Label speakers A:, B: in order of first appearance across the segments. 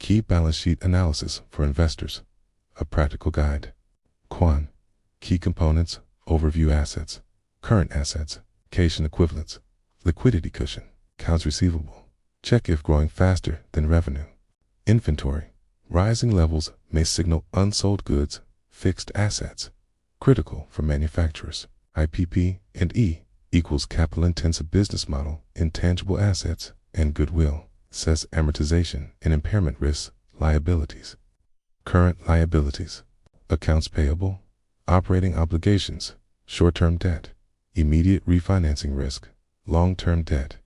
A: Key balance sheet analysis for investors. A practical guide. Quan. Key components, overview assets, current assets, cash and equivalents, liquidity cushion, accounts receivable. Check if growing faster than revenue. Inventory. Rising levels may signal unsold goods, fixed assets. Critical for manufacturers. IPP and E equals capital-intensive business model, intangible assets, and goodwill. Says amortization and impairment risks, liabilities. Current liabilities. Accounts payable, operating obligations, short-term debt, immediate refinancing risk, long-term debt.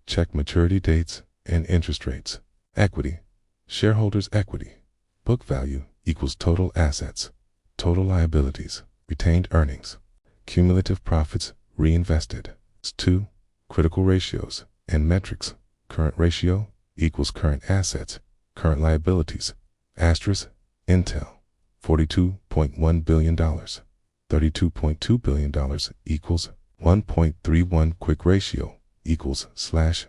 A: Check maturity dates and interest rates. Equity. Shareholders' equity. Book value equals total assets, total liabilities, retained earnings, cumulative profits reinvested. 2. Critical ratios and metrics. Current ratio equals current assets, current liabilities. Asterisk. Intel. $42.1 billion. $32.2 billion equals 1.31. Quick ratio equals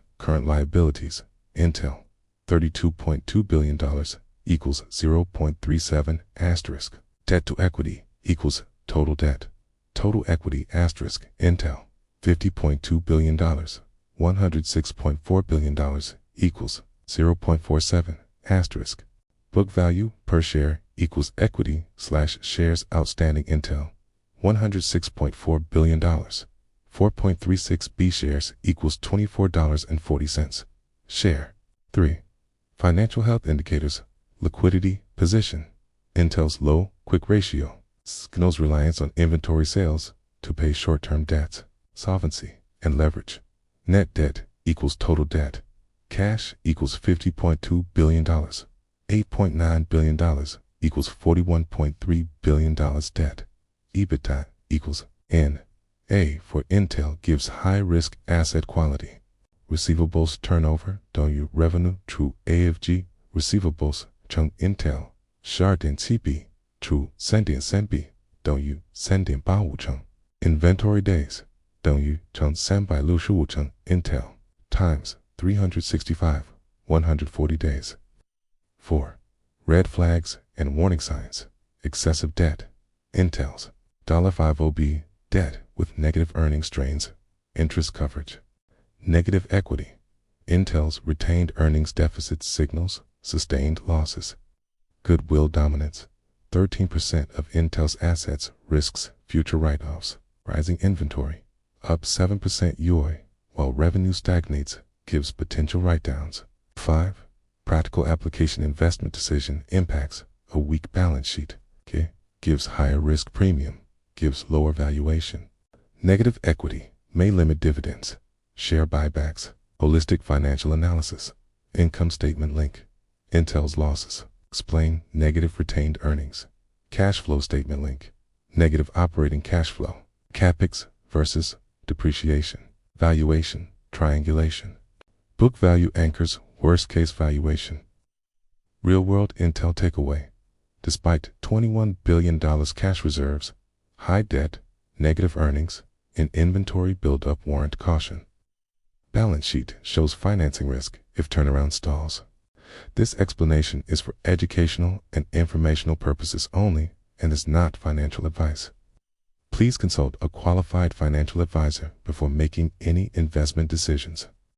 A: / current liabilities. Intel. $32.2 billion equals 0.37 asterisk. Debt to equity equals total debt. Total equity asterisk. Intel. $50.2 billion. $106.4 billion equals 0.47 asterisk. Book value per share equals equity / shares outstanding. Intel. $106.4 billion. 4.36 B shares equals $24.40. Share. 3. Financial health indicators. Liquidity position. Intel's low quick ratio signals reliance on inventory sales to pay short-term debts. Solvency and leverage. Net debt equals total debt. Cash equals $50.2 billion. $8.9 billion equals $41.3 billion debt. EBITDA equals N. A for Intel gives high-risk asset quality. Receivables turnover, revenue, true AFG, receivables, chung Intel, Shardin CP, true Sendin Senbi, Sendin Bawu chung. Inventory days, chung Senbai Lu Shu chung Intel, times 365, 140 days. 4. Red flags and warning signs. Excessive debt. Intel's $50 debt with negative earnings drains interest coverage. Negative equity. Intel's retained earnings deficit signals sustained losses. Goodwill dominance. 13% of Intel's assets risks future write-offs. Rising inventory. Up 7% YoY, while revenue stagnates, gives potential write-downs. 5. Practical application investment decision impacts. A weak balance sheet. Gives higher risk premium. Gives lower valuation. Negative equity may limit dividends. Share buybacks. Holistic financial analysis. Income statement link. Intel's losses. Explain negative retained earnings. Cash flow statement link. Negative operating cash flow. CapEx versus depreciation. Valuation. Triangulation. Book value anchors worst case valuation. Real world Intel takeaway. Despite $21 billion cash reserves, high debt, negative earnings, and inventory buildup warrant caution. Balance sheet shows financing risk if turnaround stalls. This explanation is for educational and informational purposes only and is not financial advice. Please consult a qualified financial advisor before making any investment decisions.